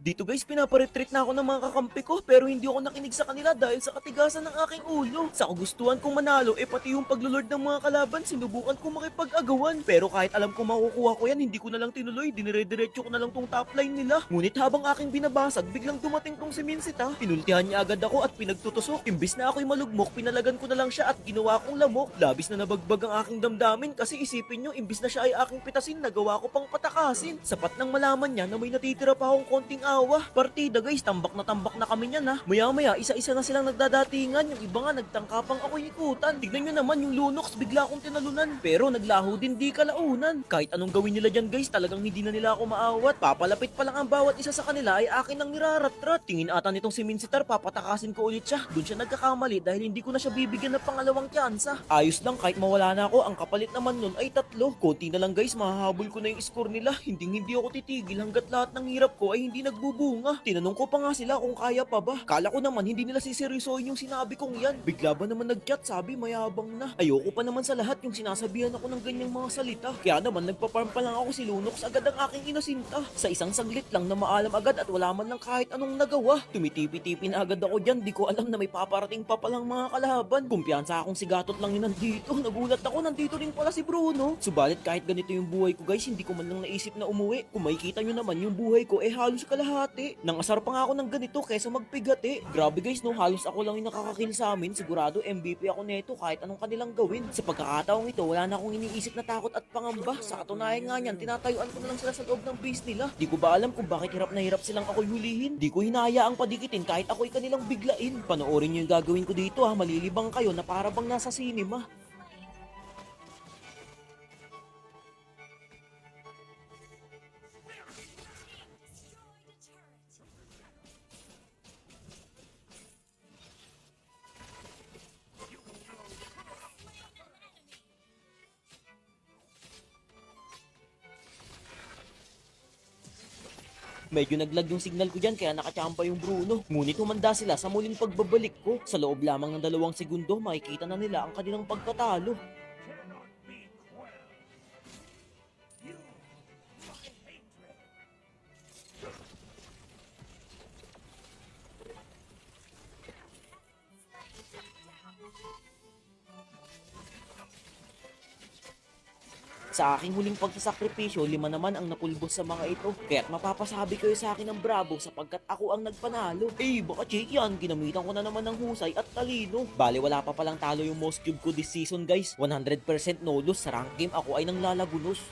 Dito guys, pinaparetreat na ako ng mga kakampi ko pero hindi ako nakinig sa kanila dahil sa katigasan ng aking ulo. Sa kagustuhan kong manalo, pati yung paglulord ng mga kalaban, sinubukan kong makipag-agawan. Pero kahit alam ko makukuha ko yan, hindi ko na lang tinuloy, dinire-diretso ko na lang tong top line nila. Ngunit habang aking binabasag, biglang dumating tong si Minsita. Pinultihan niya agad ako at pinagtutusok. Imbis na ako'y malugmok, pinalagan ko na lang siya at ginawa kong lamok. Labis na nabagbag ang aking damdamin kasi isipin nyo, imbis na siya ay aking pitasin, nagawa ko pang patakasin. Sapat nang malaman niya na may natitira pa akong konting awa. Partida guys, tambak na kami niyan ha. Maya maya, isa-isa na silang nagdadatingan. Yung iba nga nagtangkapang ako ikutan. Tignan nyo naman yung Lunox, bigla akong tinalunan. Pero naglaho din di kalaunan. Kahit anong gawin nila dyan guys, talagang hindi na nila ako maawat. Papalapit pa lang ang bawat isa sa kanila ay akin ang nirarat-rat. Tingin ata nitong si Minsitar, papatakasin ko ulit siya. Doon siya nagkakamali dahil hindi ko na siya bibigyan ng pangalawang tsansa. Ayos lang kahit mawala na ako, ang kapalit naman nun ay 3. Konti na lang guys, mahahabol ko na yung score nila. Hindi ako titigil hanggat lahat ng hirap ko ay hindi nagbubunga. Tinanong ko pa nga sila kung kaya pa ba. Kala ko naman hindi nila siseryosohin yung sinabi kong yan. Bigla ba naman nag-chat, sabi mayabang na. Ayoko pa naman sa lahat yung sinasabihan ako ng ganyang mga salita. Kaya naman nagpa-farm pa lang ako, si Lunox agad ang aking inasinta. Sa isang saglit lang na maalam agad at wala man lang kahit anong nagawa. Tumitipi-tipi na agad ako dyan, di ko alam na may paparating pa palang mga kalaban. Kumpiyansa akong si Gatot lang yun nandito. Nagulat ako, nandito rin pala si Bruno. Subalit kahit ganito yung buhay ko guys, hindi ko man lang naisip na umuwi. Kung makikita nyo naman yung buhay ko halos kalahati. Nang asar pa nga ako ng ganito kaysa magpigati. Grabe guys no, halos ako lang yung nakakakill sa amin. Sigurado MVP ako neto kahit anong kanilang gawin. Sa pagkakataong ito, wala na akong iniisip na takot at pangamba. Sa katunayan nga niyan, tinatayuan ko na lang sila sa loob ng base nila. Di ko ba alam kung bakit hirap na hirap silang ako'y hulihin. Di ko hinahayaang padikitin kahit ako'y kanilang biglain. Panoorin nyo yung gagawin ko dito ha, malilibang kayo na para bang nasa cinema. Medyo naglag yung signal ko dyan kaya nakachamba yung Bruno. Ngunit humanda sila sa muling pagbabalik ko. Sa loob lamang ng 2 segundo, makikita na nila ang kanilang pagkatalo. Sa aking huling pagsasakripisyo, 5 naman ang napulbos sa mga ito. Kaya't mapapasabi kayo sa akin ng bravo sapagkat ako ang nagpanalo. Baka check yan, ginamitan ko na naman ng husay at talino. Bale wala pa palang talo yung most cube ko this season guys. 100% no lose, sa rank game ako ay nanglalagunos.